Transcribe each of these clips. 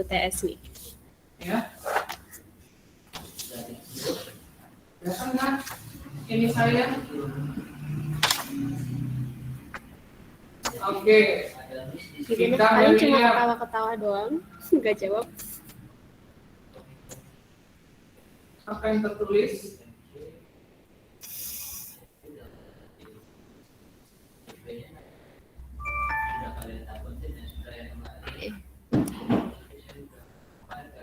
UTS nih. Ya. Kan ini saya. Oke. Gimana? Kalian cuma ketawa-ketawa doang, nggak jawab. Apa yang tertulis?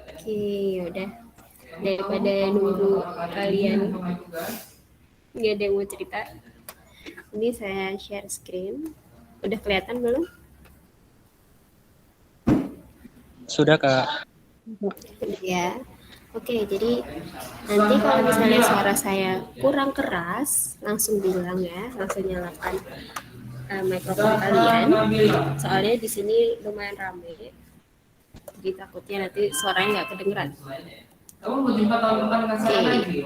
Oke, yaudah. Daripada nunggu kalian nggak ada yang mau cerita, ini saya share screen. Udah kelihatan belum? Sudah, Kak. Ya. Oke, jadi nanti kalau misalnya suara saya kurang keras, langsung bilang ya, langsung nyalakan mikrofon kalian. Soalnya di sini lumayan ramai, jadi takutnya nanti suaranya nggak kedengeran. Kamu mau jumpa tahun depan dengan saya lagi?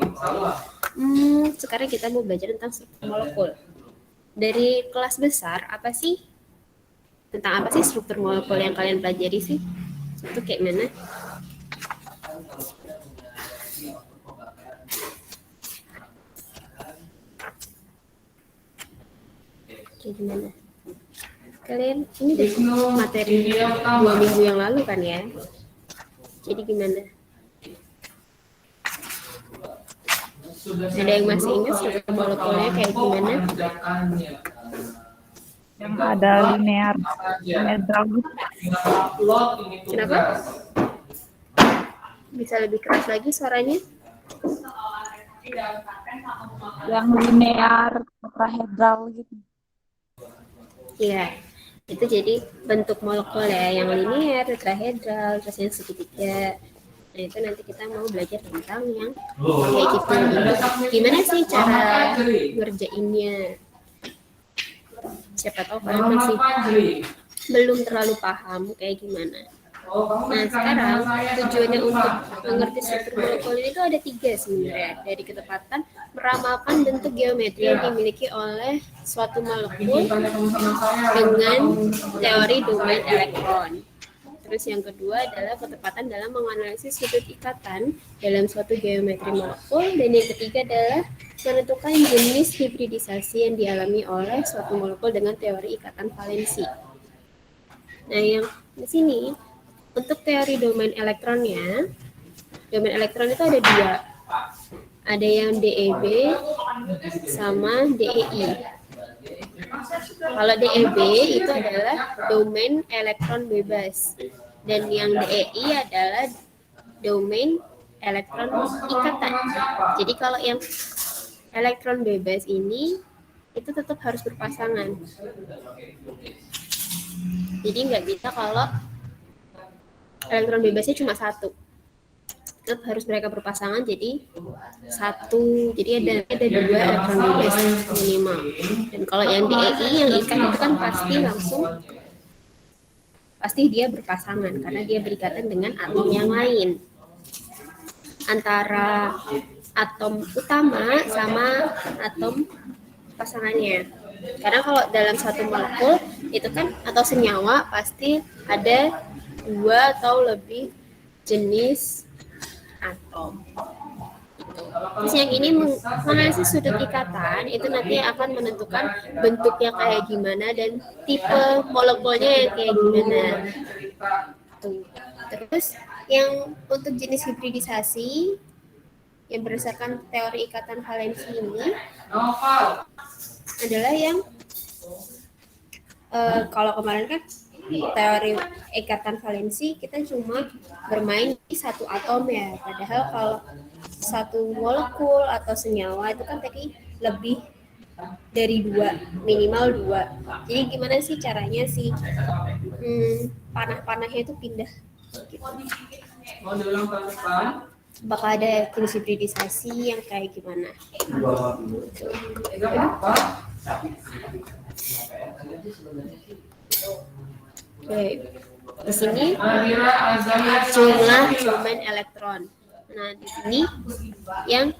Sekarang kita mau belajar tentang struktur molekul. Dari kelas besar, apa sih? Tentang apa sih struktur molekul yang kalian pelajari sih? Itu kayak mana? Kayak gimana? Kalian ini deh materi 2 minggu yang lalu kan ya? Jadi gimana? Ada yang masih ingat struktur molekulnya kayak gimana? Yang ada linear gitu. Kenapa? Bisa lebih keras lagi suaranya? Yang linear tetrahedral gitu. Iya, itu jadi bentuk molekul ya, yang linear, tetrahedral, terus yang segitiga. Nah itu nanti kita mau belajar tentang yang kayak gitu. Gimana sih cara ngerjainnya? Siapa tahu kalian masih belum terlalu paham kayak gimana. Nah sekarang tujuannya untuk mengerti struktur molekul ini tuh ada 3 sebenarnya. Dari ketepatan meramalkan bentuk geometri yang dimiliki oleh suatu molekul dengan teori domain elektron. Terus yang kedua adalah ketepatan dalam menganalisis sudut ikatan dalam suatu geometri molekul. Dan yang ketiga adalah menentukan jenis hibridisasi yang dialami oleh suatu molekul dengan teori ikatan valensi. Nah yang di sini untuk teori domain elektronnya, domain elektron itu ada 2. Ada yang DEB sama DEI. Kalau DEB itu adalah domain elektron bebas, dan yang DEI adalah domain elektron ikatan. Jadi kalau yang elektron bebas ini itu tetap harus berpasangan. Jadi nggak bisa kalau elektron bebasnya cuma 1. Tetap harus mereka berpasangan jadi 1. Jadi ada 2 elektron bebas minimal. Dan kalau yang DEI yang ikat itu kan pasti dia berpasangan karena dia berikatan dengan atom yang lain. Antara atom utama sama atom pasangannya. Karena kalau dalam satu molekul itu kan atau senyawa pasti ada 2 atau lebih jenis atom. Terus yang ini menganalisis sudut ikatan itu nanti akan menentukan bentuknya kayak gimana dan tipe molekulnya yang kayak gimana. Tuh. Terus yang untuk jenis hibridisasi yang berdasarkan teori ikatan valensi ini adalah yang kalau kemarin kan teori ikatan valensi kita cuma bermain di 1 atom ya, padahal kalau 1 molekul atau senyawa itu kan tadi lebih dari 2, minimal 2. Jadi gimana sih caranya sih panah-panahnya itu pindah gitu. Mau diulang pelan-pelan? Bakal ada jenis hibridisasi yang kayak gimana? Oke, di sini jumlah domain elektron. Nah, di sini yang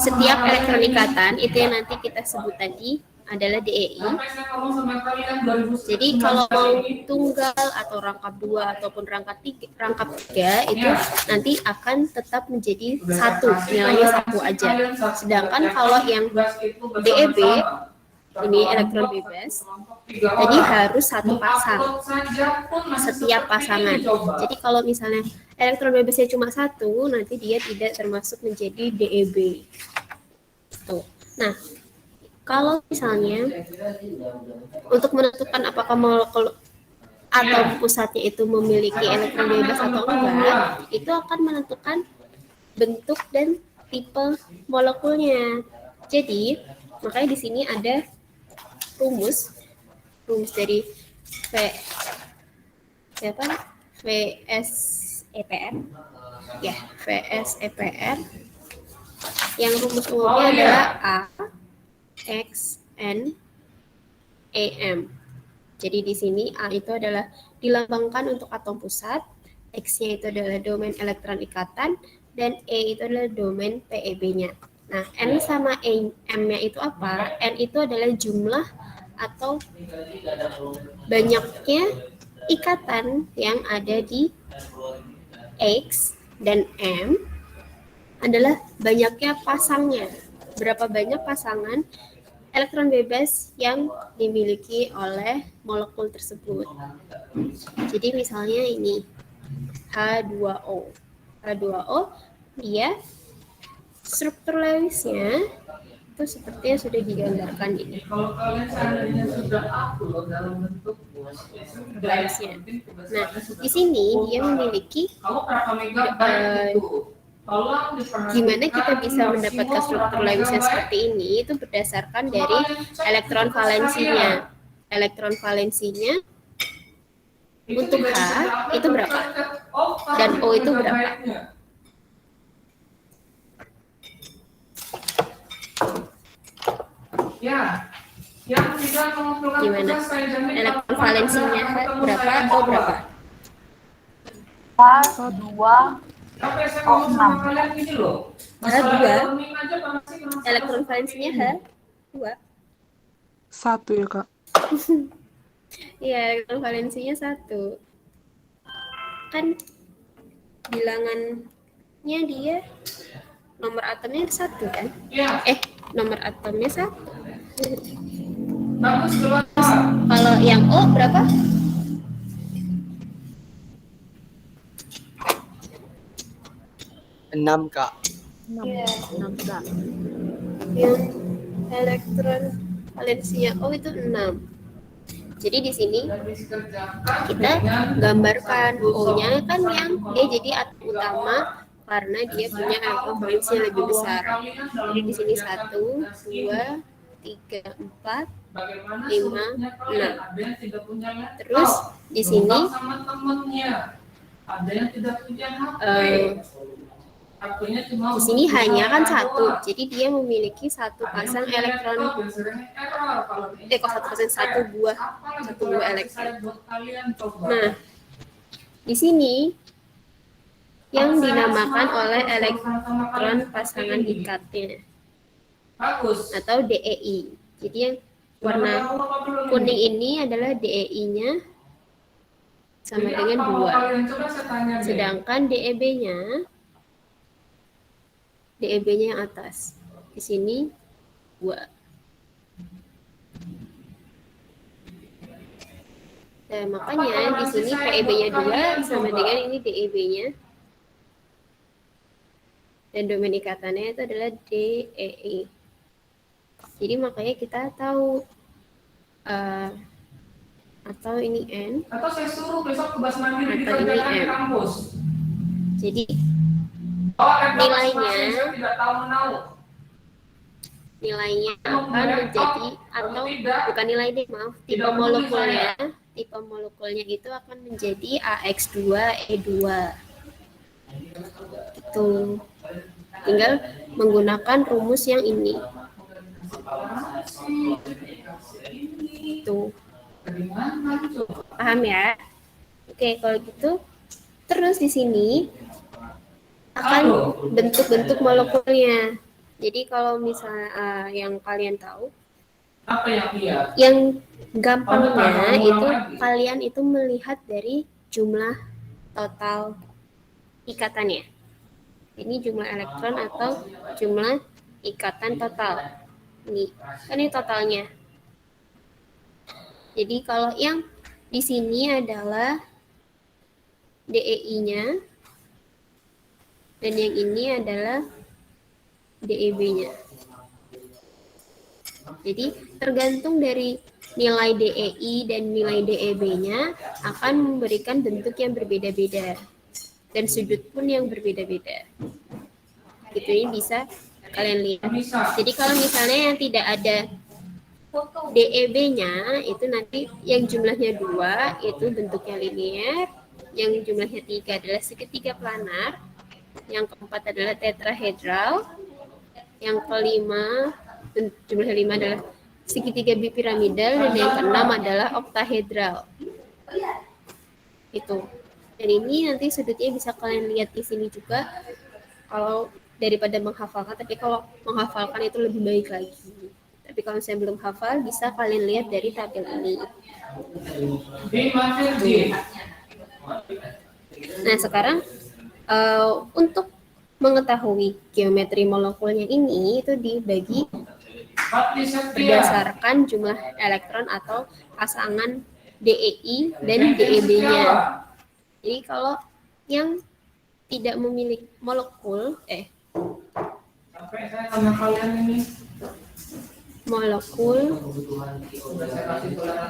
setiap elektron ikatan itu yang nanti kita sebut tadi adalah DEI. Sampai saya ngomong sama kalian 2019 Jadi kalau mau ini, tunggal atau rangkap 2 ataupun rangkap 3 itu nanti akan tetap menjadi satu, nilainya satu aja. Sedangkan kalau yang DEB ini elektron bebas, jadi harus satu pasang setiap pasangan. Jadi kalau misalnya elektron bebasnya cuma satu, nanti dia tidak termasuk menjadi DEB. Tuh. Nah, kalau misalnya untuk menentukan apakah molekul atau pusatnya itu memiliki elektron bebas atau enggak, itu akan menentukan bentuk dan tipe molekulnya. Jadi, makanya di sini ada rumus dari VSEPR ya, VSEPR yang rumus umumnya adalah A X N E M. Jadi di sini A itu adalah dilambangkan untuk atom pusat, X-nya itu adalah domain elektron ikatan, dan E itu adalah domain PEB-nya. Nah, N sama M-nya itu apa? N itu adalah jumlah atau banyaknya ikatan yang ada di X, dan M adalah banyaknya pasangnya. Berapa banyak pasangan elektron bebas yang dimiliki oleh molekul tersebut. Jadi misalnya ini H2O. H2O dia struktur Lewisnya itu seperti yang sudah digambarkan ini. kalau kalian seandainya sudah upload dalam bentuk Lewisnya. Nah, di sini dia memiliki kamu berapa megabyte itu? gimana kita bisa mendapatkan struktur Lewisnya seperti ini itu berdasarkan dari elektron valensinya. Elektron valensinya untuk H itu berapa? Dan O itu berapa? Ya, yang bisa mengumpulkan Gimana? tugas saya jamin Elektron valensinya H berapa? O berapa? H2 Sampai saya ngomong sama kalian gini loh. H2. Roaming aja pasti kena Elektron valensinya H2. 1 ya Kak. Iya, elektron valensinya 1. Kan bilangannya dia nomor atomnya 1 kan? Iya, Nomor atomnya 1. bagus keluar. Kalau yang O berapa? Enam Kak. Iya, 6. Yang elektron valensinya O itu 6. Jadi di sini kita gambarkan O-nya kan yang dia jadi atom utama karena dia punya elektron valensi yang lebih besar. Jadi di sini 1, 2, 3, 4, 5, 6. Terus di sini sama temennya. Ada yang tidak punya HP. Artinya cuma di sini hanya kan 1, jadi dia memiliki satu pasang elektron. Kok satu pasang satu buah elektron. Nah, di sini yang dinamakan oleh elektron pasangan ikatnya bagus. atau DEI. Jadi yang warna kuning ini adalah DEI-nya sama dengan 2. Sedangkan DEB-nya yang atas. Di sini 2. Nah, makanya di sini PEB-nya 2 sama dengan ini DEB-nya. Dan domain ikatannya itu adalah DEI. Jadi makanya kita tahu atau ini N Atau saya suruh besok tugas mandiri atau ini dikerjakan di M. kampus. Jadi Nilainya nilainya tidak tahu menau. nilainya akan menjadi atau bukan nilai deh, maaf, tipe molekulnya itu akan menjadi AX2E2 gitu. Tinggal menggunakan rumus yang ini tuh, paham ya? Oke, kalau gitu terus di sini akan bentuk-bentuk molekulnya. Jadi kalau misalnya yang kalian tahu Apa yang lihat? Yang gampangnya itu kalian itu melihat dari jumlah total ikatannya. Ini jumlah elektron atau jumlah ikatan total. Ini totalnya. Jadi kalau yang di sini adalah DEI-nya dan yang ini adalah DEB-nya. Jadi tergantung dari nilai DEI dan nilai DEB-nya akan memberikan bentuk yang berbeda-beda dan sudut pun yang berbeda-beda. Gitu, ini bisa kalian lihat. Jadi kalau misalnya yang tidak ada DEB-nya itu nanti yang jumlahnya 2 itu bentuknya linear, yang jumlahnya 3 adalah segitiga planar, yang keempat adalah tetrahedral, yang kelima jumlah 5 adalah segitiga bipiramidal, dan yang keenam adalah oktahedral. Itu. Dan ini nanti sudutnya bisa kalian lihat di sini juga kalau daripada menghafalkan, tapi kalau menghafalkan itu lebih baik lagi. Tapi kalau saya belum hafal, bisa kalian lihat dari tabel ini. Nah, sekarang untuk mengetahui geometri molekulnya ini itu dibagi berdasarkan jumlah elektron atau pasangan DEI dan DEB-nya. Jadi kalau yang tidak memiliki molekul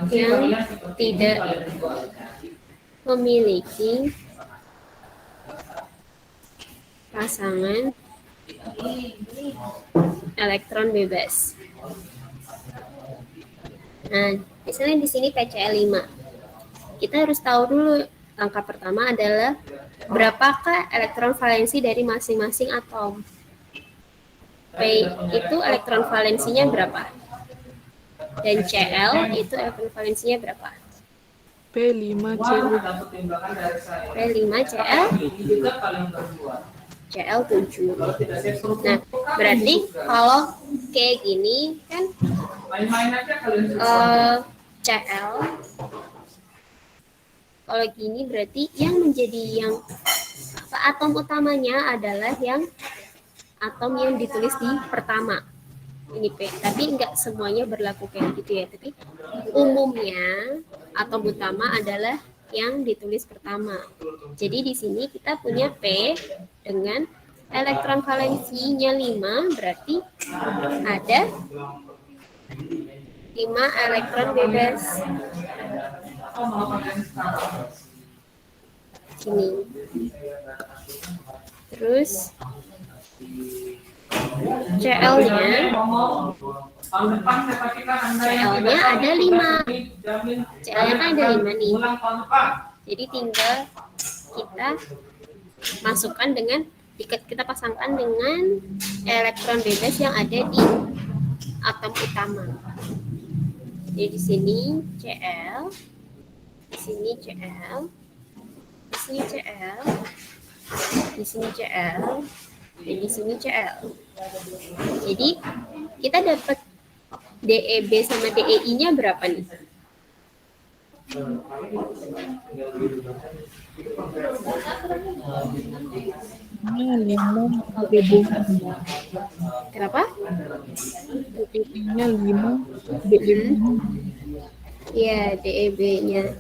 yang tidak memiliki pasangan elektron bebas. Nah, misalnya di sini PCl 5. Kita harus tahu dulu, langkah pertama adalah berapakah elektron valensi dari masing-masing atom. P itu elektron valensinya berapa? Dan Cl itu elektron valensinya berapa? P5Cl. P5Cl Cl7. Nah, berarti kalau kayak gini kan Cl, kalau gini berarti yang menjadi yang atom utamanya adalah yang atom yang ditulis di pertama. Ini P, tapi enggak semuanya berlaku kayak gitu ya, tapi umumnya atom utama adalah yang ditulis pertama. Jadi di sini kita punya P dengan elektron valensinya 5, berarti ada 5 elektron bebas. Gini. Terus Cl-nya ada 5. Cl-nya kan ada 5 nih. Jadi tinggal kita masukkan dengan, kita pasangkan dengan elektron bebas yang ada di atom utama. Jadi di sini Cl, di sini Cl, di sini Cl, di sini Cl, dan di sini Cl. Jadi kita dapat DEB sama DEI-nya berapa nih? Ini 5 DEB. Kenapa? DEB-nya 5, DEB-nya. Ya, DEB-nya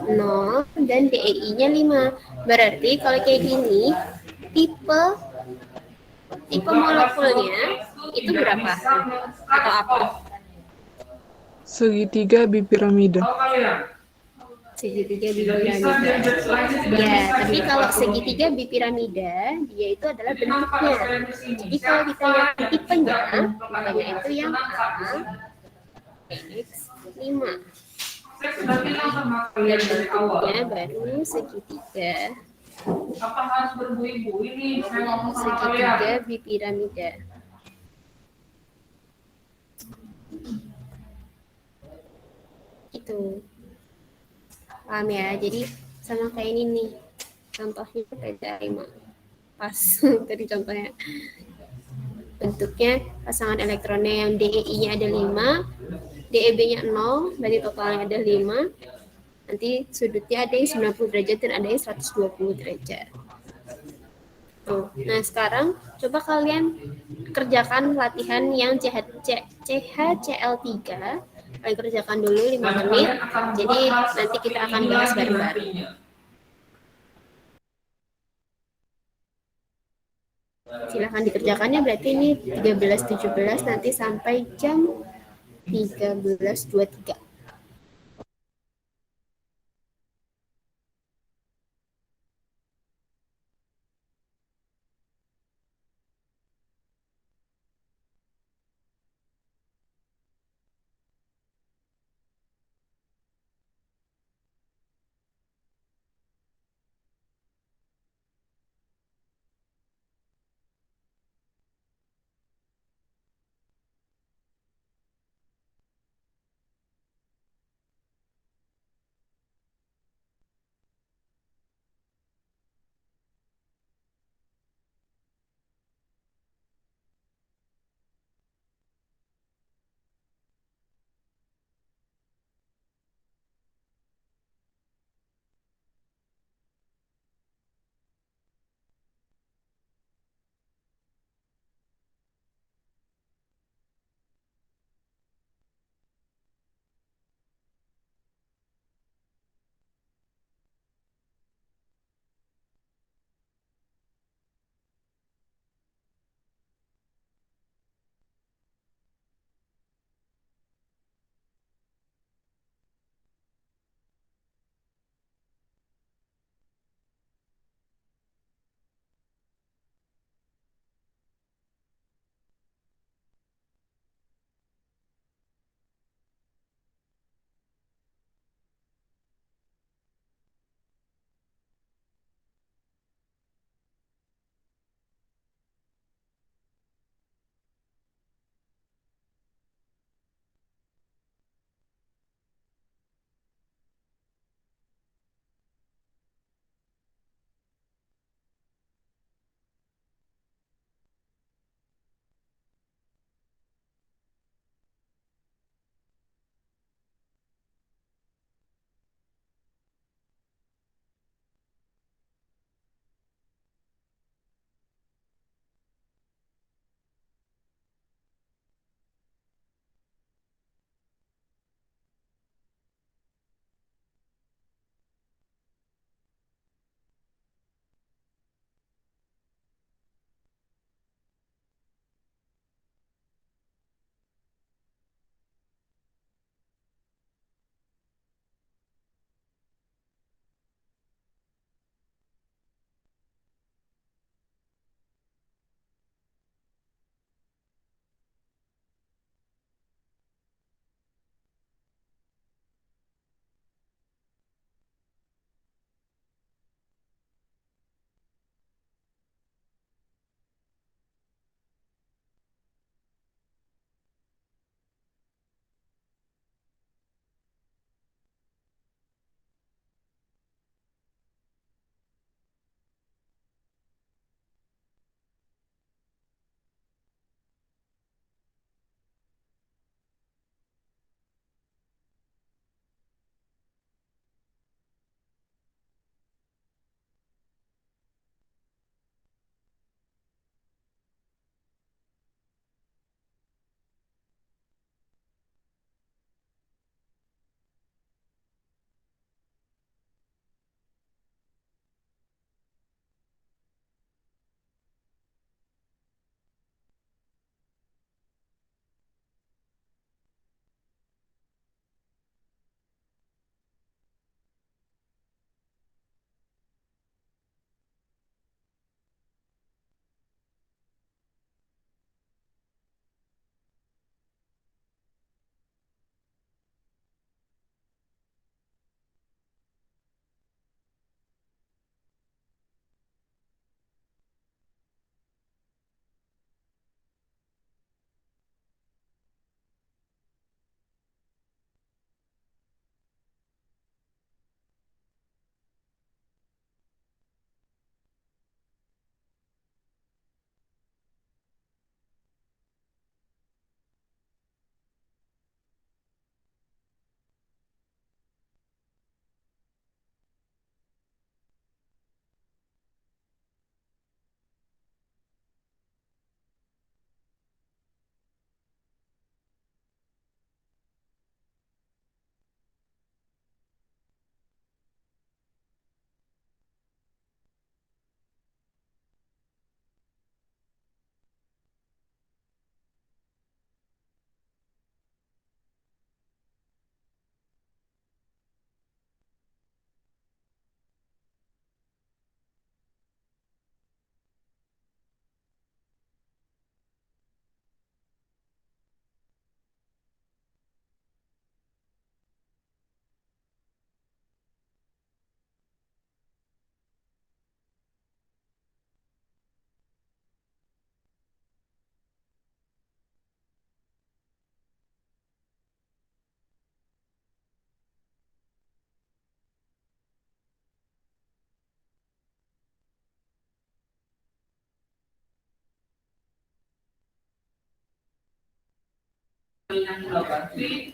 0 dan DEI-nya 5. Berarti kalau kayak gini, tipe molekulnya itu berapa? Atau apa? Segitiga bipiramida. Segitiga bipiramida. Ya, tapi kalau segitiga bipiramida, dia itu adalah bentuknya. Jadi kalau kita lihat tipenya itu yang X5. Dan bentuknya baru segitiga. Apa harus berbuih-buih nih? Saya ngomong sama Segitiga kalian. bipiramida. Itu. Paham ya? Jadi sama kayak ini nih. Contohnya PCl5. Pas tadi contohnya. Bentuknya pasangan elektronnya yang DEI-nya ada 5, DEB-nya 0, berarti totalnya ada 5. Nanti sudutnya ada yang 90 derajat dan ada yang 120 derajat. Tuh. Nah, sekarang coba kalian kerjakan latihan yang CHCL3. Kalian kerjakan dulu 5 menit. Jadi nanti kita akan bahas bareng-bareng. Silahkan dikerjakannya, berarti ini 13.17 nanti sampai jam 13.23.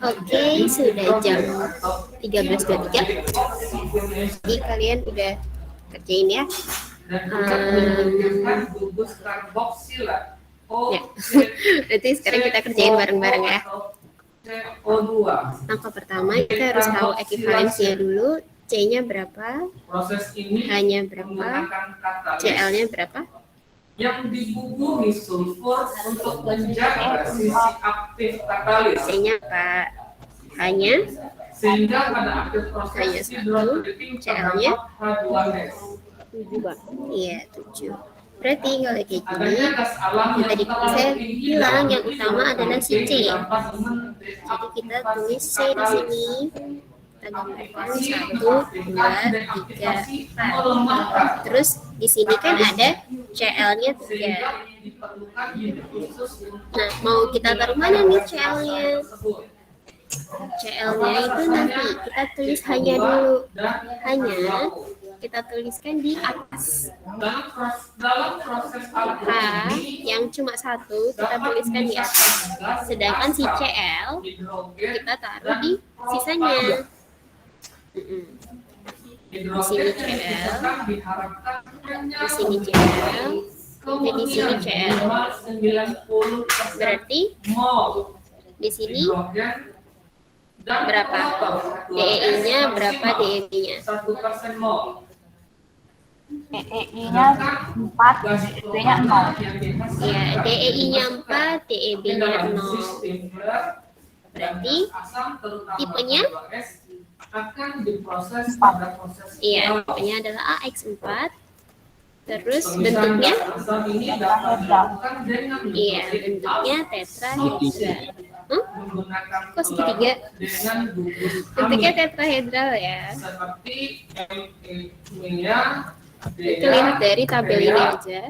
Oke, sudah jam 13.23. Jadi kalian udah kerjain ya. Ya. Berarti sekarang kita kerjain bareng-bareng ya. Langkah pertama kita harus tahu ekivalensinya dulu. C-nya berapa? H-nya berapa? Cl-nya berapa? Yang dibubuhi sulfur untuk menjaga sisi aktif katalis. C-nya apa? H-nya? Sehingga pada akhir proses H-nya 1, Cl-nya? H2S. 7. Iya, 7. Berarti kalau kayak gini, yang tadi saya bilang yang utama adalah si C. Jadi kita tulis C di sini. Kita gambarkan 1, 2, 3, 4. Terus di sini kan ada Cl-nya 3. Nah, mau kita taruh mana nih Cl-nya? Cl-nya itu nanti kita tulis hanya dulu. Hanya kita tuliskan di atas. H yang cuma 1 kita tuliskan di atas. Sedangkan si Cl kita taruh di sisanya. Di sini Cl, di sini Cl, dan di sini Cl. Berarti di sini berapa? DEI-nya berapa DEB-nya? EEI-nya 4, DEB-nya 0. Ya, DEI-nya 4, DEB-nya 0. Berarti tipenya? Akan diproses pada proses. Iya, tipenya adalah AX4. Terus bentuknya? Iya, bentuknya tetrahedral. Kok segitiga? Bentuknya tetrahedral ya. Itu lihat dari tabel ini aja.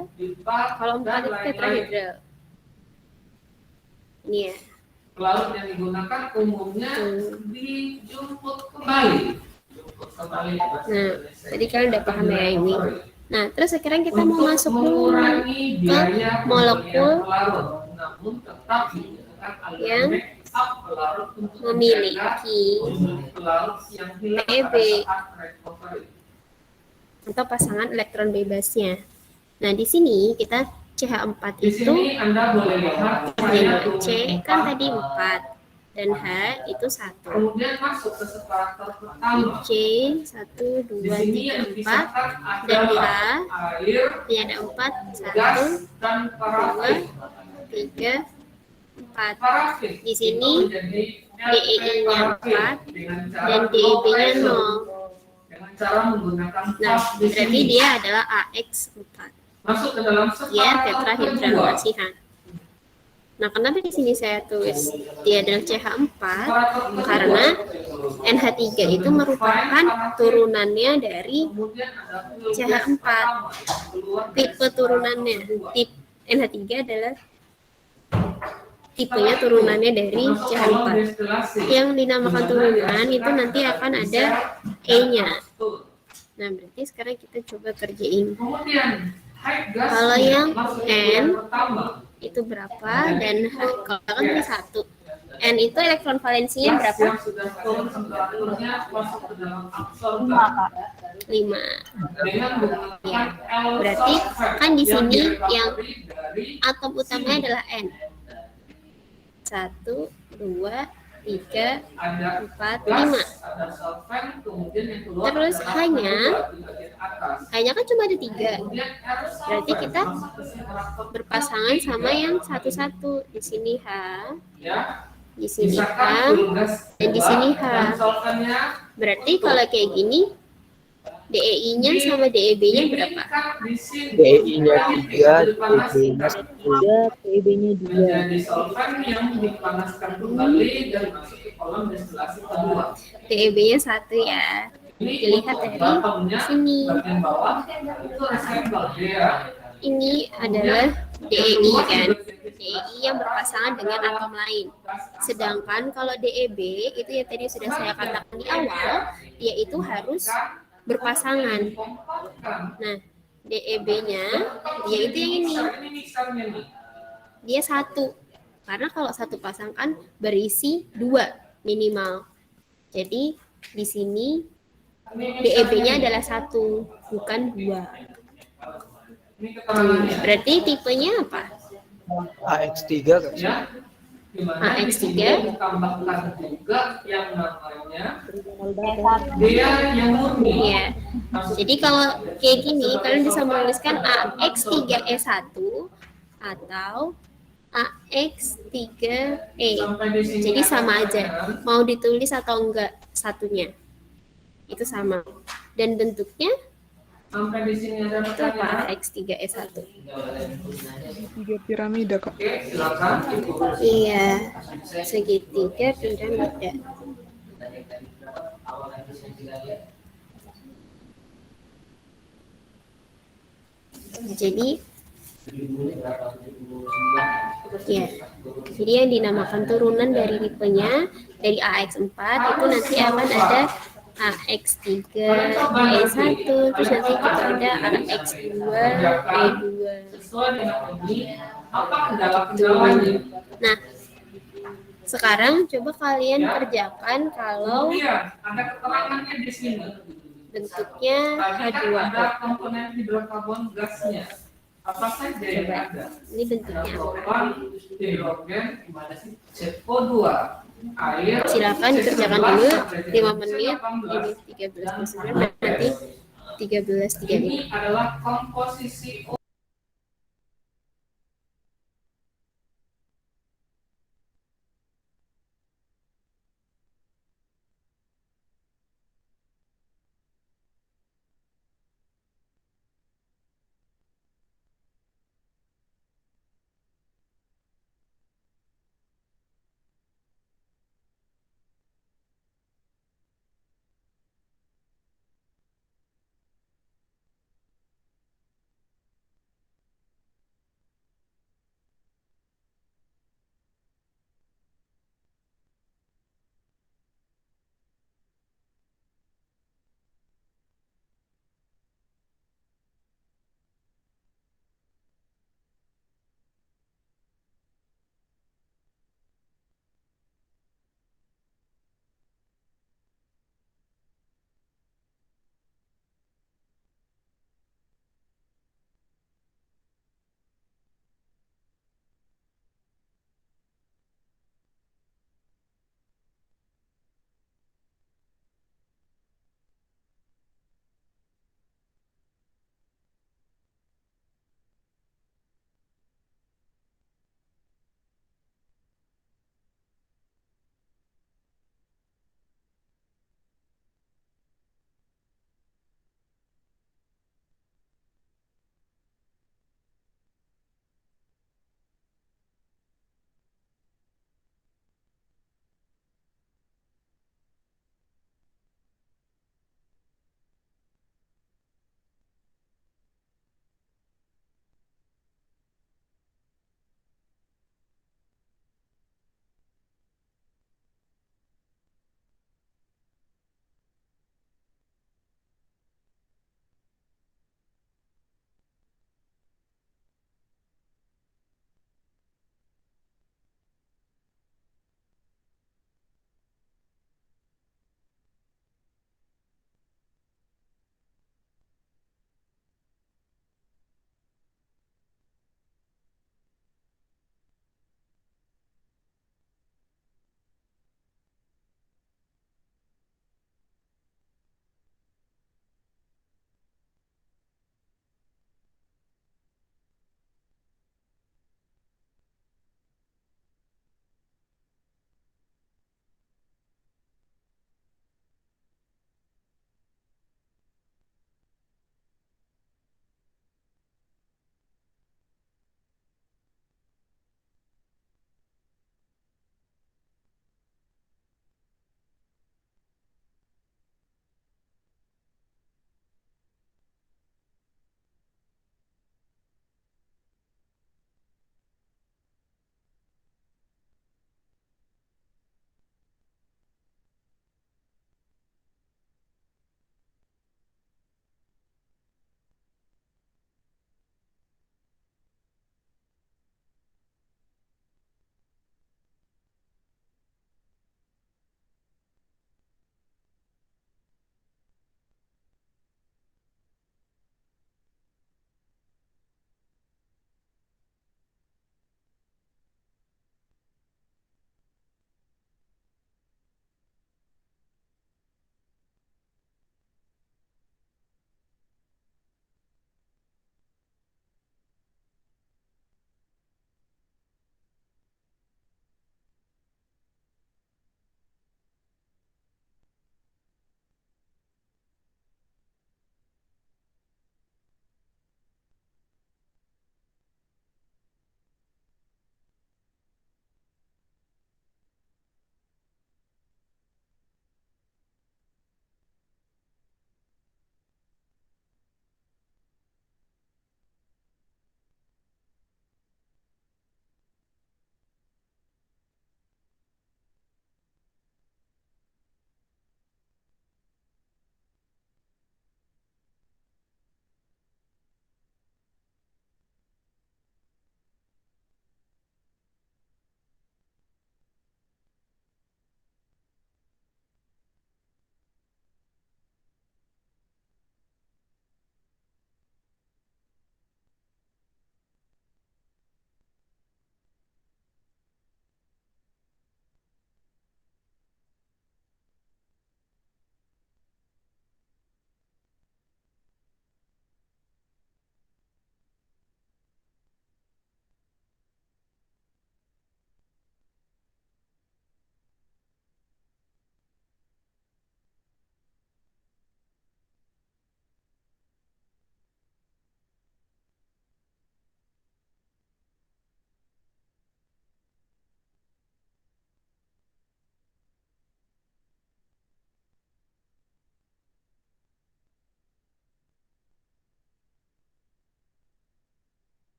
Kalau 4 itu tetrahedral. Ini ya. Pelarut yang digunakan umumnya dijemput kembali. Nah, tadi kalian udah paham ya ini. Nah, terus sekarang kita mau masuk dulu ke molekul yang memiliki PB atau pasangan elektron bebasnya. Nah, di sini kita CH4 Di itu sini Anda boleh lihat C kan tadi 4 dan H itu 1. Kemudian masuk ke separator pertama. C 1, 2, 3, 4 dan H ini ada 4, 1, 2, 3, 4. Di sini DEI-nya 4 dan DEB-nya 0. Dengan cara menggunakan Nah, plus di berarti sini. dia adalah AX4. Masuk ke dalam Ya, separator tetrahedral kedua. masihan. Nah, kenapa di sini saya tulis dia adalah CH4? Karena NH3 itu merupakan turunannya dari Kemudian ada CH4. Tipe turunannya, tip NH3 adalah tipenya turunannya dari CH4. Yang dinamakan turunan itu nanti akan ada E-nya. Nah, berarti sekarang kita coba kerjain. Kemudian Kalau yang N itu berapa dan kalau kan ini 1. N itu elektron valensinya berapa? 5. Ya. Berarti kan di sini yang atom utamanya adalah N. 1, 2, 3, 4, 5. Terus hanya kan cuma ada 3. Berarti kita berpasangan sama yang 1-1. Di sini H, di sini H, dan di sini H. Berarti kalau kayak gini, DEI-nya sama DEB-nya berapa? DI-nya 3, DB-nya 3, PB-nya 2. Menjadi solvent yang dipanaskan kembali dan masuk ke kolom destilasi kedua. DEB-nya 1 ya. Dilihat dari sini. Bagian bawah itu reseptor dia. Ini adalah DEI kan. DEI yang berpasangan dengan atom lain. Sedangkan kalau DEB itu yang tadi sudah saya katakan di awal, dia itu harus berpasangan. Nah, DEB-nya dia itu yang ini. Dia 1. Karena kalau satu pasang kan berisi 2 minimal. Jadi di sini DEB-nya adalah 1, bukan 2. Berarti tipenya apa? AX3 kan? Ya, gimana AX3 ditambahkan juga yang namanya E1. dia yang murni. ya. Jadi kalau kayak gini kalian bisa menuliskan AX3E1 atau AX3E. Sampai di sini Jadi sama ada aja. pertanyaan. Mau ditulis atau enggak satunya. Itu sama. Dan bentuknya Sampai di sini ada itu apa? pertanyaan. AX3E1. 3 piramida, Kak. Oke, silakan Ibu. Iya. Segitiga piramida. Jadi ya, jadi yang dinamakan turunan dari tipenya dari AX4 itu nanti akan ada AX3E1, terus nanti juga ada AX2E2. Sesuai dengan ini, apa kendala-kendalanya? Nah, sekarang coba kalian kerjakan kalau Kemudian ada keterangannya di sini. bentuknya Tadi kan H2O. ada komponen hidrokarbon gasnya. Apa saja yang Coba, ada? ini bentuknya Yang apa? propan, hidrogen, gimana sih? CO2, air. Silakan dikerjakan dulu 5 menit, ini 13.9, nanti 13.35. Ini adalah komposisi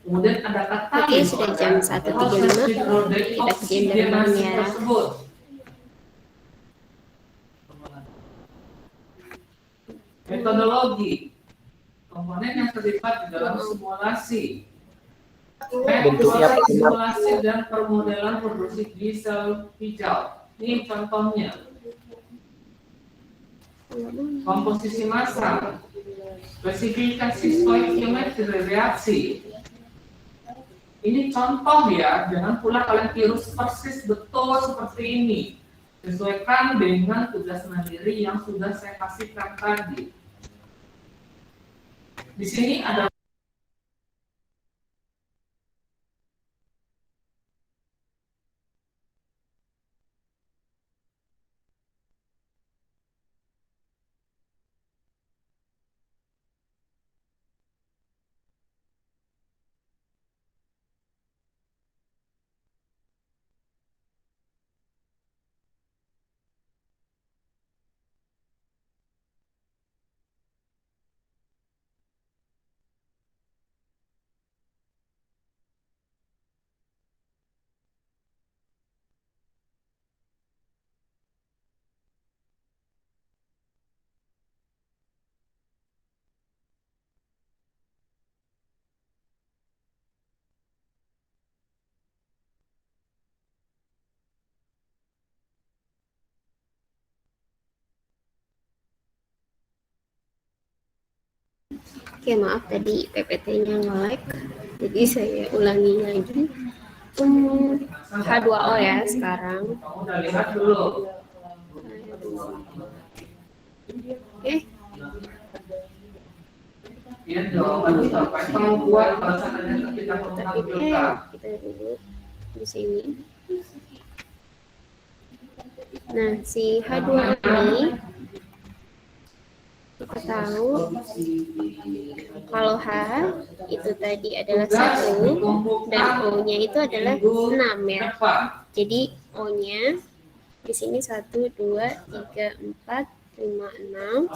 Kemudian ada kata Oke, sudah jam 1.35. Kita kerjain bareng ya. Metodologi komponen yang terlibat di dalam simulasi. Bentuknya Metode simulasi dan permodelan produksi diesel hijau. Ini contohnya. Komposisi massa, spesifikasi stoikiometri reaksi. Ini contoh ya, jangan pula kalian tiru persis betul seperti ini. Sesuaikan dengan tugas mandiri yang sudah saya kasihkan tadi. Di sini ada Oke, maaf tadi PPT-nya nge-lag, jadi saya ulangi lagi. H2O ya sekarang. kamu udah lihat dulu. Oke, Ya jawaban sampai kemampuan bahasanya ketika menampilkan. kita dulu di sini. Nah, si H2O ini kita tahu kalau H itu tadi adalah 1 dan O-nya itu adalah 6 ya. Jadi O-nya di sini 1, 2, 3, 4, 5, 6.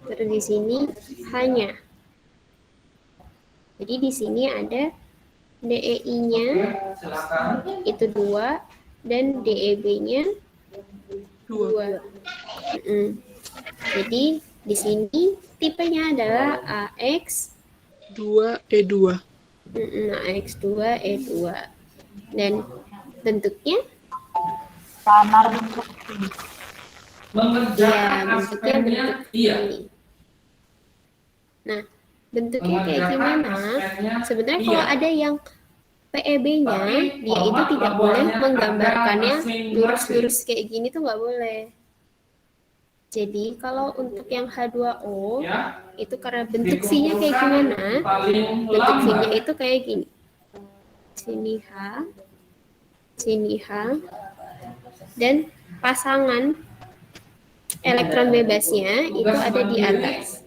Terus di sini H-nya. Jadi di sini ada DEI-nya Silakan. itu 2 dan DEB-nya 2. Jadi di sini tipenya adalah AX 2E2. AX2E2 dan bentuknya Standar bentuk ini. Mengerjakan bentuknya aspeknya, bentuk iya. ini. Nah, bentuknya kayak gimana? Sebenarnya kalau ada yang PEB-nya, dia itu tidak boleh menggambarkannya lurus-lurus kayak gini tuh nggak boleh. Jadi kalau untuk yang H2O Ya, itu karena bentuk V-nya kayak gimana? paling Bentuk V-nya lambat. itu kayak gini. Sini H, dan pasangan elektron bebasnya itu Tugas ada di mandiri atas.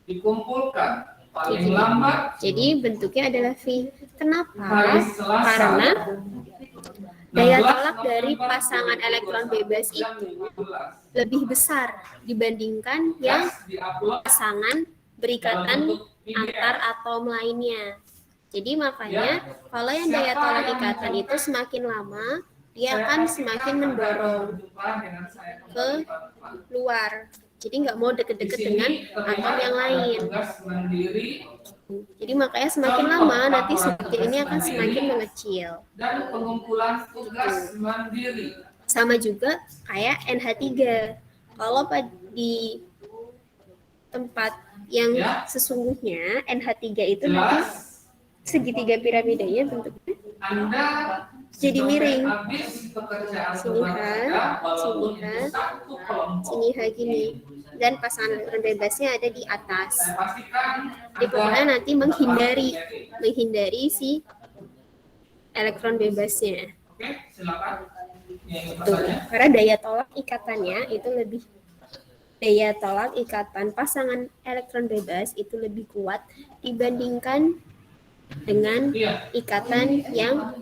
dikumpulkan paling Jadi, lambat jadi bentuknya adalah V. Kenapa? hari Selasa. Karena daya tolak dari pasangan elektron bebas itu lebih besar dibandingkan yang pasangan berikatan antar atom lainnya. Jadi makanya kalau yang daya tolak ikatan itu semakin lama, dia akan semakin mendorong ke luar. Jadi nggak mau deket-deket dengan atom yang lain. Jadi makanya semakin lama nanti struktur ini akan semakin mengecil. Dan pengumpulan tugas mandiri. Sama juga kayak NH3. Kalau di tempat yang sesungguhnya NH3 itu nanti segitiga piramidanya bentuknya Anda jadi miring. habis pekerjaan Sini H, walaupun sini H, itu satu kelompok. sini H gini. Dan pasangan elektron bebasnya ada di atas. Saya pastikan Jadi pokoknya nanti menghindari si elektron bebasnya. Oke, silakan. Yang Tuh, bertanya. karena daya tolak ikatannya itu lebih daya tolak ikatan pasangan elektron bebas itu lebih kuat dibandingkan dengan Iya. ikatan yang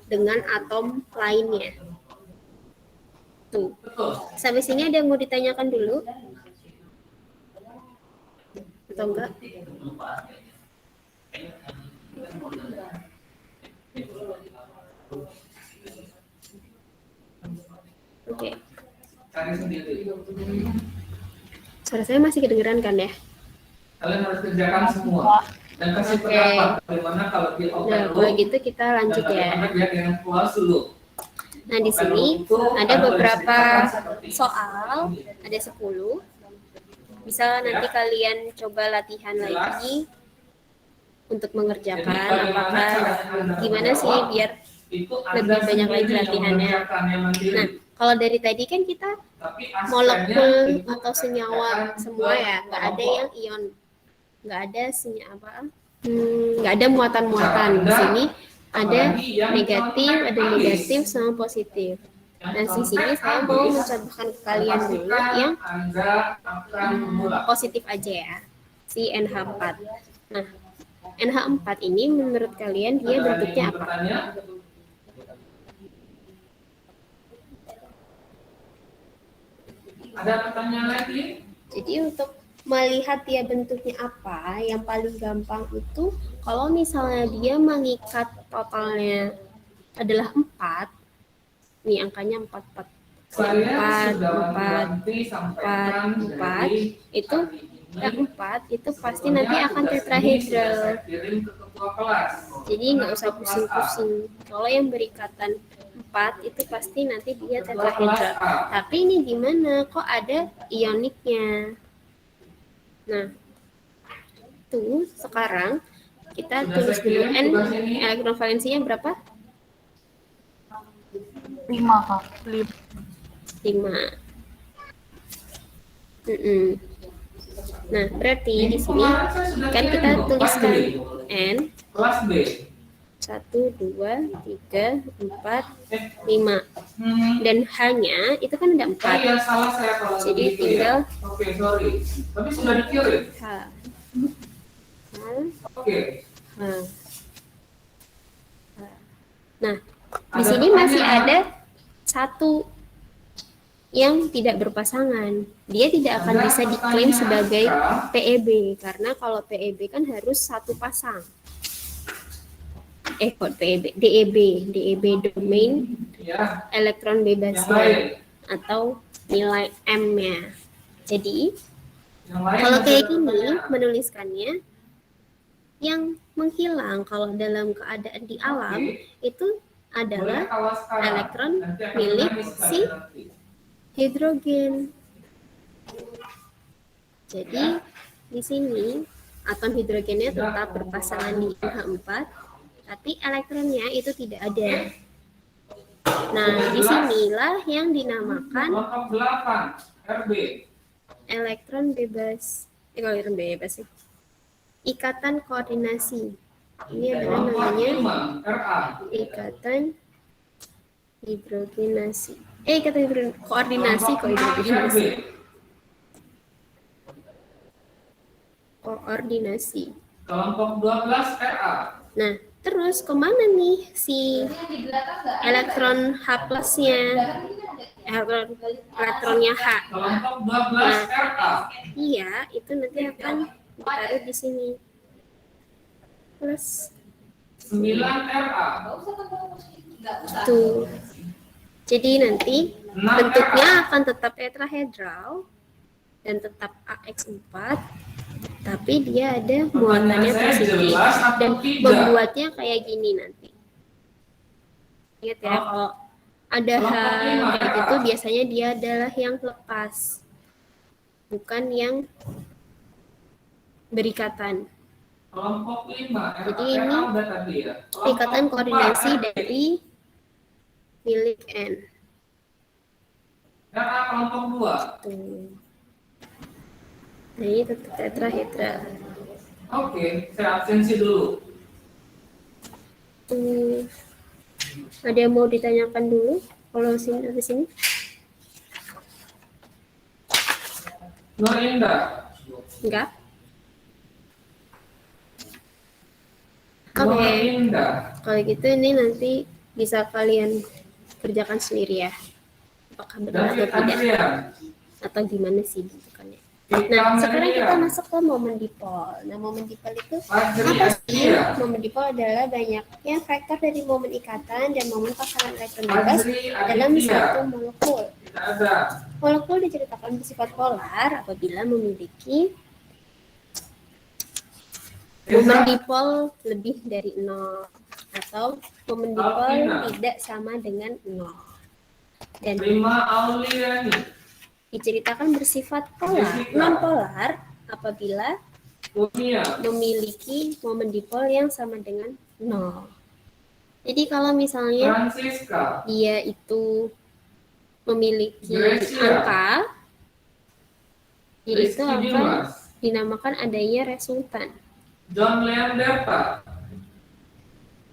dengan atom lainnya. Tuh. Betul. Sampai sini ada yang mau ditanyakan dulu? Atau enggak? Oke. Cari sendiri. Suara saya masih kedengeran kan ya? Kalian harus kerjakan semua. Dan kasih pendapat bagaimana kalau di Nah, open kalau loop gitu kita lanjut dan ya. bagaimana dia dengan close loop. Nah, di sini ada beberapa soal, ada 10. Bisa nanti kalian coba latihan lagi untuk mengerjakan apakah gimana sih biar lebih banyak lagi latihannya. Nah, kalau dari tadi kan kita molekul atau senyawa semua ya, nggak ada yang ion, nggak ada nggak ada muatan-muatan. Di sini ada negatif sama positif. Nah, di sini saya mau mencontohkan ke kalian dulu yang positif aja ya, si NH4. Nah, NH4 ini menurut kalian dia bentuknya apa? Ada pertanyaan lagi? Jadi untuk melihat dia bentuknya apa, yang paling gampang itu kalau misalnya dia mengikat totalnya adalah 4, nih angkanya 44. 4, 4, 4, 4, itu yang 4 itu pasti nanti akan tetrahedral. Jadi nggak usah pusing-pusing. Kalau yang berikatan 4 itu pasti nanti dia tetrahedral. Tapi ini gimana? Kok ada ioniknya? Nah, tuh sekarang kita tulis dulu N elektron valensinya berapa? 5 Kak. 5. Nah, berarti di sini kan kita tuliskan N Kelas B. 1, 2, 3, 4, 5. Dan H-nya itu kan ada 4. Iya, salah saya kalau Jadi begitu tinggal ya. Oke, sorry. Tapi sudah dikirim. H. H. Oke. H. Nah, di sini masih ada satu yang tidak berpasangan. Dia tidak akan bisa diklaim sebagai PEB karena kalau PEB kan harus satu pasang. Kok PEB? DEB domain Ya. elektron Yang bebasnya lain. atau nilai M-nya. Jadi Yang lain. kalau kayak gini menuliskannya yang menghilang kalau dalam keadaan di alam itu adalah elektron milik si hidrogen. Jadi di sini atom hidrogennya tetap berpasangan di NH4, tapi elektronnya itu tidak ada. Nah, disinilah yang dinamakan Kelompok 8 RB. elektron bebas. Kalau elektron bebas sih. Ikatan koordinasi. Ini adalah Kelompok namanya 5 RA. ikatan hidrogenasi. Ikatan koordinasi kok hidrogenasi. Koordinasi. Kelompok 12 RA. Nah, terus kemana nih si elektron H plusnya? Elektronnya H. Kelompok 12 RA. Iya, itu nanti akan ditaruh di sini. Plus 9 RA. tuh. Jadi nanti bentuknya akan tetap tetrahedral dan tetap AX4, tapi dia ada muatannya positif dan membuatnya kayak gini nanti. Ingat ya, kalau ada hal kayak gitu biasanya dia adalah yang lepas, bukan yang berikatan. Kelompok 5 RA. Jadi ini udah tadi ya. ikatan koordinasi dari milik N. RA kelompok 2. Tuh. Nah, ini tetap tetrahedral. Oke, saya absensi dulu. Ada yang mau ditanyakan dulu? Kalau sini habis ini? Nur Indah. Enggak? Nur Oke. Indah. Kalau gitu ini nanti bisa kalian kerjakan sendiri ya. Apakah benar atau David tidak? Adrian. Atau gimana sih bentukannya? Nah, sekarang kita masuk ke momen dipol. Nah, momen dipol itu apa sih? Momen dipol adalah banyaknya vektor dari momen ikatan dan momen pasangan elektron bebas dalam satu molekul. Molekul diceritakan bersifat polar apabila memiliki momen dipol lebih dari 0 atau momen dipol tidak sama dengan 0. Dan diceritakan bersifat polar, non polar apabila memiliki momen dipol yang sama dengan 0. Jadi kalau misalnya dia itu memiliki angka, yaitu akan dinamakan adanya resultan.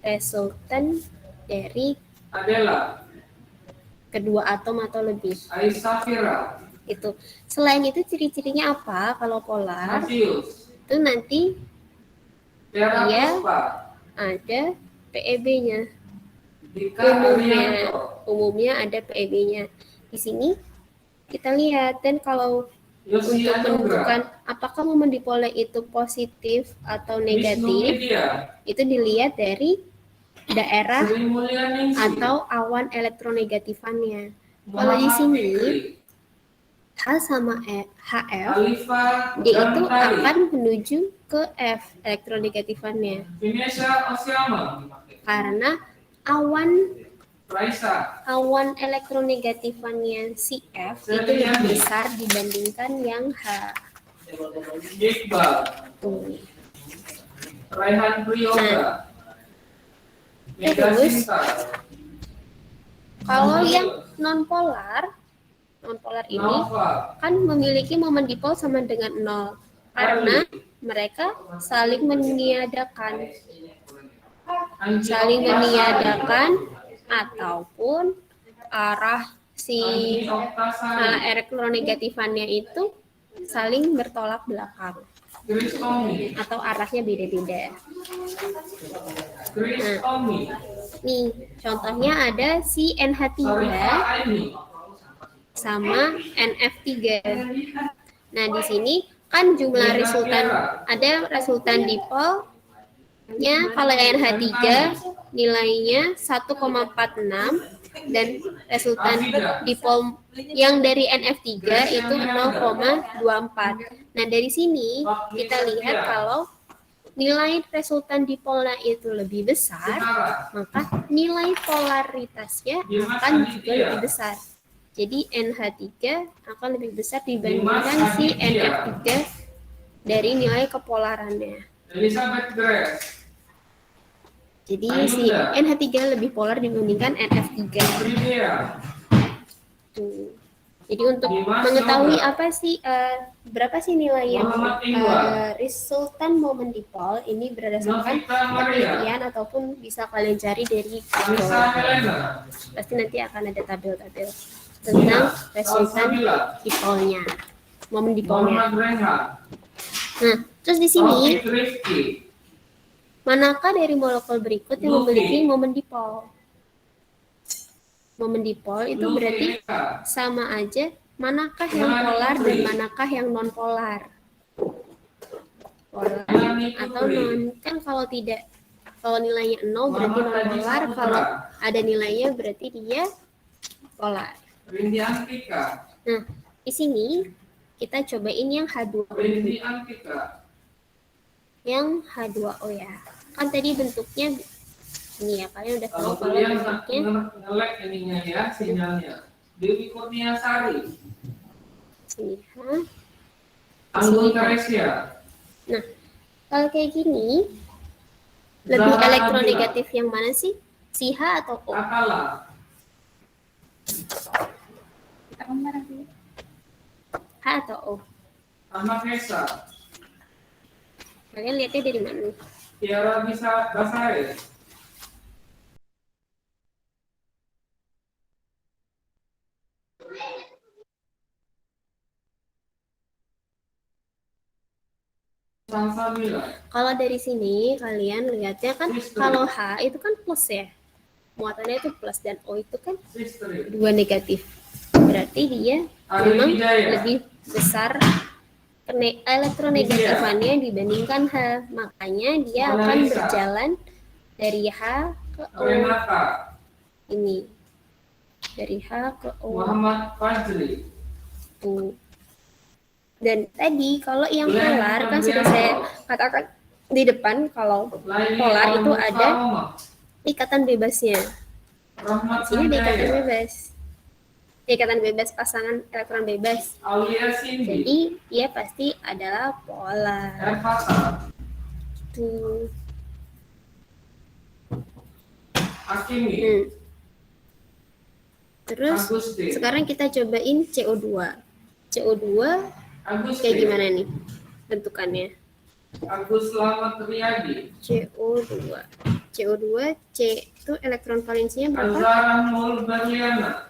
Resultan dari kedua atom atau lebih. Itu. Selain itu ciri-cirinya apa? Kalau polar itu nanti dia ada PEB-nya. Umumnya ada PEB-nya. Di sini kita lihat, dan kalau untuk menentukan apakah momen dipolnya itu positif atau negatif, itu dilihat dari daerah atau awan elektronegatifannya. Kalau di sini H sama HF, dia itu akan menuju ke F elektronegatifannya. Karena awan elektronegatifannya si F itu lebih besar dibandingkan yang H. Tuh. Nah, terus kalau yang non polar ini kan memiliki momen dipol sama dengan 0 karena mereka saling meniadakan ataupun arah si elektronegatifannya itu saling bertolak belakang atau arahnya beda-beda. Nah, nih contohnya ada si NH3 sama NF3. Nah, di sini kan jumlah resultan, ada resultan dipolnya kalau NH3 nilainya 1,46 dan resultan dipol yang dari NF3 itu 0,24. Nah, dari sini kita lihat kalau nilai resultan dipolnya itu lebih besar, maka nilai polaritasnya akan juga lebih besar. Jadi NH3 akan lebih besar dibandingkan si NF3 dari nilai kepolarannya. Jadi si NH3 lebih polar dibandingkan NF3. Tuh. Jadi untuk mengetahui apa sih berapa sih nilai yang resultan momen dipol ini berdasarkan penelitian ataupun bisa kalian cari dari Google. Pasti nanti akan ada tabel-tabel tentang resultan dipolnya, momen dipolnya. Nah, terus di sini manakah dari molekul berikut yang memiliki momen dipol? Momen dipol itu berarti sama aja manakah yang polar dan manakah yang non polar. Polar atau non, kan kalau nilainya 0 berarti non polar, kalau ada nilainya berarti dia polar. Nah, di sini kita cobain yang H2O. Yang H2O ya. Kan tadi bentuknya ini ya, kalian udah tahu kalau bentuknya nge-lag ininya ya, sinyalnya. Dewi Kurniasari. Sini, Anggun Karesya. Nah, kalau kayak gini lebih elektronegatif yang mana sih? Si H atau O? Akala. H atau O? Ahmad Hesa. Kalian lihatnya dari mana? Tiara bisa Basare. Kalau dari sini kalian lihatnya kan kalau H itu kan plus ya, muatannya itu plus, dan O itu kan 2 negatif. Berarti dia memang lebih besar elektronegatifannya dibandingkan H, makanya dia akan berjalan dari H ke O. Renata, Ini dari H ke O. Muhammad Fajri, Tuh. Dan tadi kalau yang polar kan sudah saya katakan di depan, kalau polar itu ada ikatan bebasnya. Rahmat Di sini ada ikatan Sanjaya, bebas. Ikatan bebas pasangan elektron bebas. Aulia Cindy, Jadi dia pasti adalah polar. Erfata, Tuh. Akimi, Terus Agustin, sekarang kita cobain CO2. CO2 Agustin, kayak gimana nih bentukannya? Agus Slamet Riyadi, CO2. CO2 C itu elektron valensinya berapa? Azara Mul Berliana,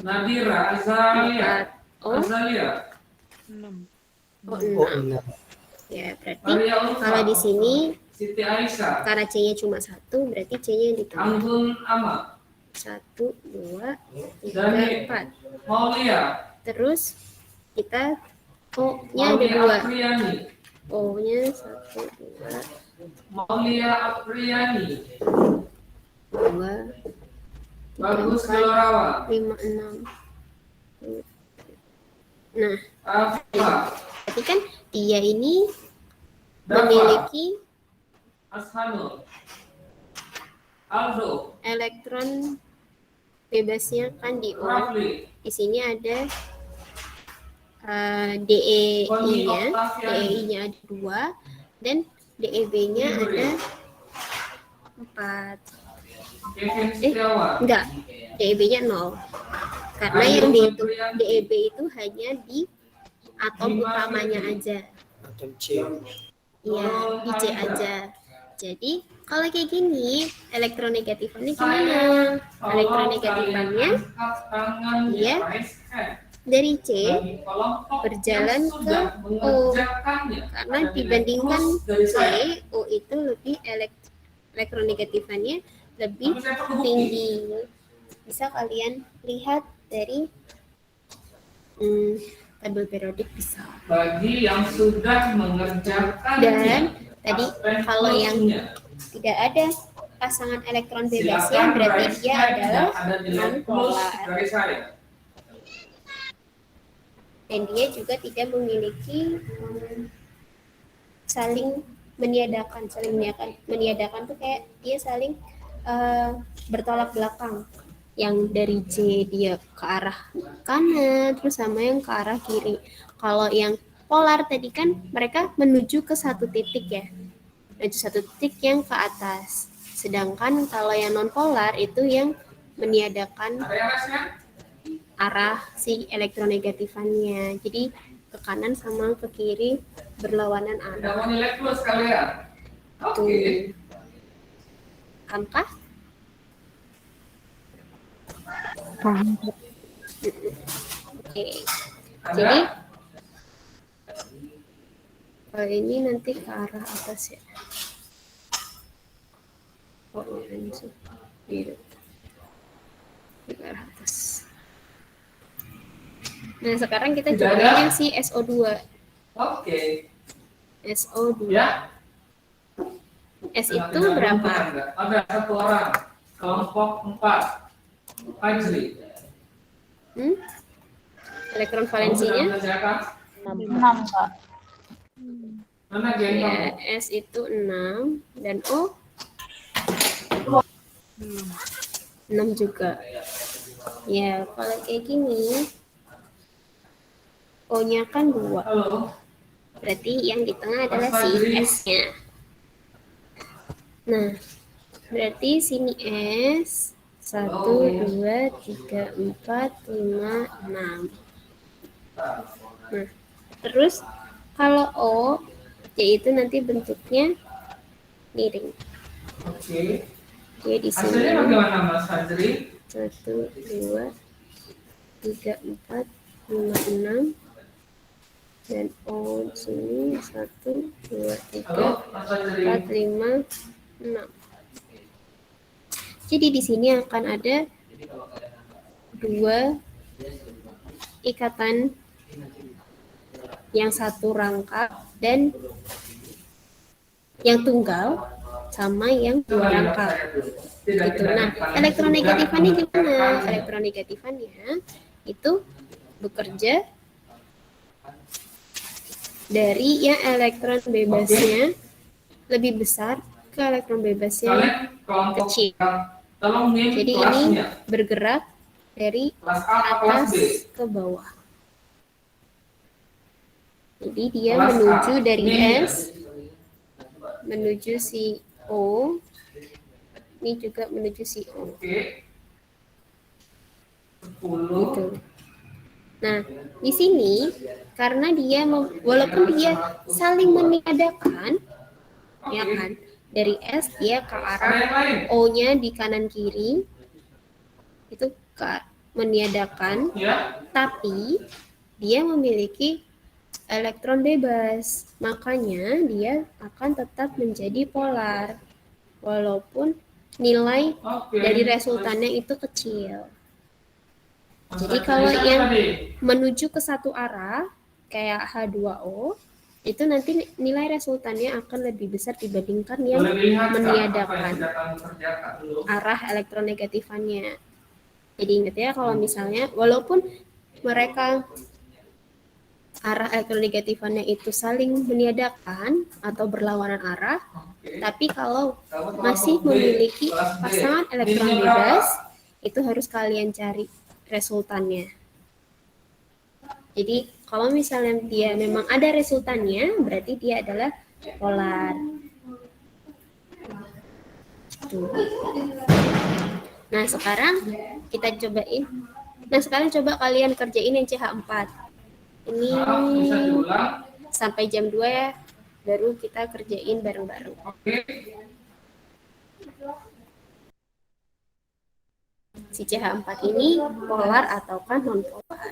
Nadira Azalia, 4. Oh, Azalia, 6. oh Oh 6. 6. Ya, berarti Maria Ulfa, kalau di sini Siti Aisyah, karena C-nya cuma 1, berarti C-nya yang di tengah. Anggun Ahmad, 1, 2, 3, Dani 4. Maulia, Terus kita O-nya ada Maulia 2. Apriani, O-nya 1, 2, Maulia Apriani, 2, 3, Bagus 4, Gelora, 5, 6. Nah, Afifa, berarti kan dia ini Dafa, memiliki Ashanul, Aldo, elektron bebasnya kan di O. Rafli, Di sini ada DEI-nya, DEI-nya ada 2 dan DEB-nya ada 4. Kevin Setiawan, Enggak, DEB-nya 0. Karena yang dihitung DEB itu hanya di atom utamanya aja. Atom C. Iya, di C aja. Jadi, kalau kayak gini, elektronegatifannya gimana? Elektronegatifannya dia dari C berjalan ke O. Karena dibandingkan C, O itu lebih elektronegatifannya lebih tinggi. Bisa kalian lihat dari tabel periodik bisa. bagi yang sudah mengerjakan Dan tadi kalau yang tidak ada pasangan elektron bebasnya berarti dia adalah non-polar. dari saya. Dan dia juga tidak memiliki saling meniadakan. Meniadakan tuh kayak dia saling bertolak belakang. Yang dari C dia ke arah kanan, terus sama yang ke arah kiri. Kalau yang polar tadi kan mereka menuju ke satu titik ya, menuju satu titik yang ke atas. Sedangkan kalau yang non polar itu yang meniadakan arah si elektronegatifannya. Jadi ke kanan sama ke kiri berlawanan Tidak arah. mau nilai plus kalian. Oke. Angka? Oke. Jadi kalau ini nanti ke arah atas ya. Oh ini sih. Iya. Ke arah atas. Nah sekarang kita Tidak coba ada? yang si SO2. Oke. SO2. Ya. S itu berapa? Ada satu orang. Kelompok 4. Fajri. Elektron valensinya? 6, Kak. Mana geng Ya, kamu? S itu 6 dan O 6 juga. Ya, kalau kayak gini O-nya kan 2. Halo. Berarti yang di tengah adalah si S-nya. Nah, berarti sini S 1, 2, 3, 4, 5, 6. Nah, terus kalau O, yaitu nanti bentuknya miring. Oke. Oke, di sini Hasilnya bagaimana Mas Fajri? 1, 2, 3, 4, 5, 6. Dan O di sini 1, 2, 3, Halo, Mas Fajri. 4, 5, 6. Jadi di sini akan ada 2 ikatan yang satu rangkap dan yang tunggal sama yang rangkap. Gitu. Nah, elektronegatifan gimana? Elektronegatifan itu bekerja dari yang elektron bebasnya lebih besar ke elektron bebasnya kecil. Jadi ini bergerak dari atas ke bawah. Jadi dia menuju dari S menuju si O, ini juga menuju si O. Gitu. Nah, di sini karena dia walaupun dia saling meniadakan, ya kan, dari S dia ke arah O-nya di kanan kiri itu meniadakan, tapi dia memiliki elektron bebas, makanya dia akan tetap menjadi polar walaupun nilai dari resultannya itu kecil. Jadi kalau yang menuju ke satu arah kayak H2O itu nanti nilai resultannya akan lebih besar dibandingkan yang meniadakan arah elektronegatifannya. Jadi ingat ya, kalau misalnya walaupun mereka arah elektronegatifannya itu saling meniadakan atau berlawanan arah, tapi kalau masih memiliki pasangan elektron bebas, itu harus kalian cari resultannya. Jadi kalau misalnya dia memang ada resultannya, berarti dia adalah polar. Tuh. Nah sekarang kita cobain. Nah sekarang coba kalian kerjain yang CH4. Ini sampai jam 2 ya, baru kita kerjain bareng-bareng. Si CH4 ini polar ataukah non polar?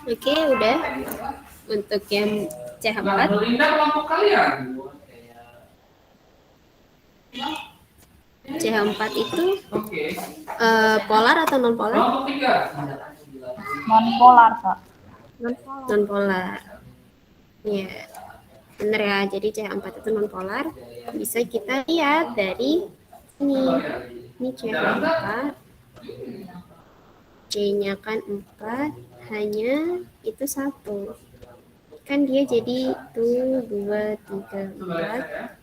Oke, udah. Untuk yang Nah, CH4, menurut Indah kelompok kalian? CH4 itu Oke. polar atau non polar? Kelompok 3. Non polar, Kak. Non polar. Ya, benar ya. Jadi CH4 itu non polar. Bisa kita lihat dari ini. Ini CH4. C-nya kan 4, hanya itu 1. Kan dia jadi 1, 2, 3, 4.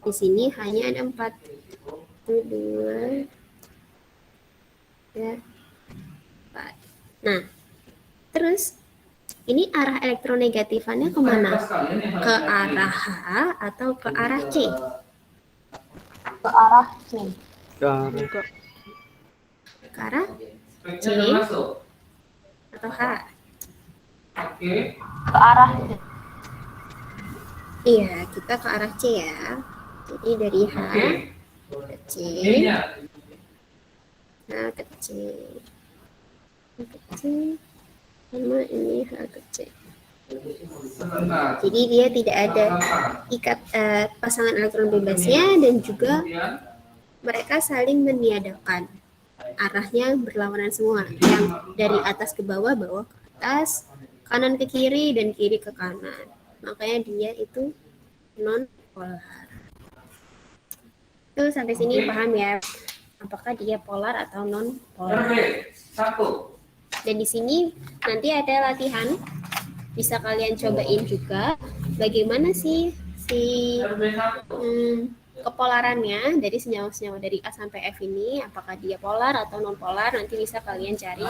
Di sini hanya ada 4. 1, 2, 3, 4. Nah, terus ini arah elektronegatifannya kemana? Ke arah H atau ke arah C? Ke arah C. Ke arah C atau H? Oke. Ke arah C. Iya, kita ke arah C ya. Jadi dari H ke C, H ke C, H ke C, sama ini H ke C. Jadi dia tidak ada pasangan elektron bebasnya, dan juga mereka saling meniadakan. Arahnya berlawanan semua, yang dari atas ke bawah, bawah ke atas, kanan ke kiri, dan kiri ke kanan. Makanya dia itu non polar. Tuh sampai sini paham ya? Apakah dia polar atau non polar? Dan di sini nanti ada latihan, bisa kalian cobain juga bagaimana sih si kepolarannya dari senyawa-senyawa dari A sampai F ini, apakah dia polar atau non polar. Nanti bisa kalian cari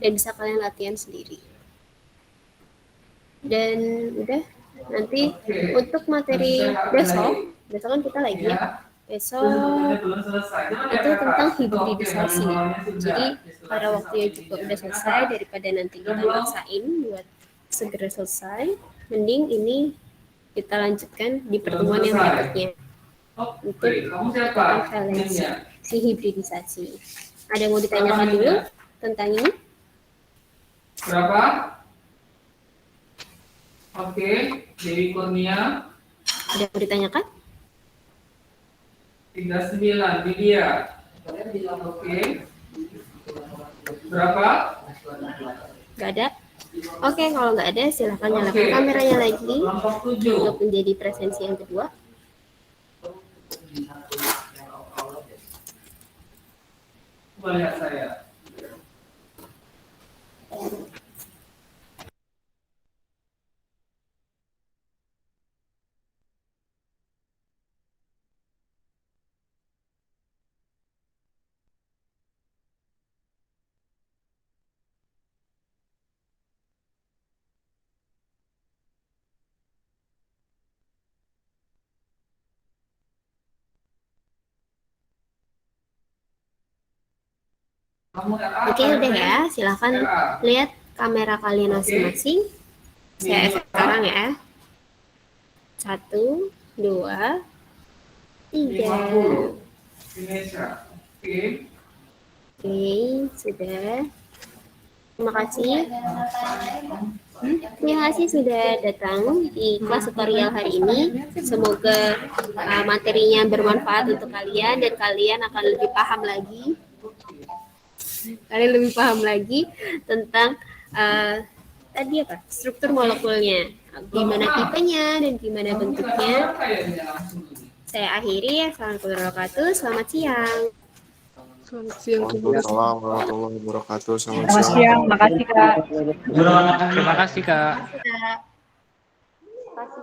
dan bisa kalian latihan sendiri. Dan udah, nanti untuk materi besok kan kita lagi ya, besok itu tentang hibridisasi. Jadi pada waktunya juga udah selesai, daripada nanti kita maksain buat segera selesai, mending ini kita lanjutkan di pertemuan yang berikutnya untuk valensi si hibridisasi. Ada yang mau ditanyakan dulu tentang ini? Berapa? Oke, Dewi Kurnia. Ada yang mau ditanyakan? 39, Lydia. Oke. Berapa? Gak ada? Oke, kalau nggak ada silahkan nyalakan kameranya lagi untuk menjadi presensi yang kedua. Coba lihat saya. Oke, udah ya. Silahkan lihat kamera kalian masing-masing. Saya efek sekarang ya. 1, 2, 3. Oke, sudah. Terima kasih. Terima kasih sudah datang di kelas tutorial hari ini. Semoga materinya bermanfaat untuk kalian dan kalian akan lebih paham lagi. Tentang tadi apa? Struktur molekulnya. Gimana tipenya dan gimana bentuknya. Saya akhiri. Assalamualaikum warahmatullahi wabarakatuh. Selamat siang. Selamat siang. Waalaikumsalam warahmatullahi wabarakatuh. Selamat siang. Makasih, Kak. Terima kasih, Kak. Terima kasih, Kak.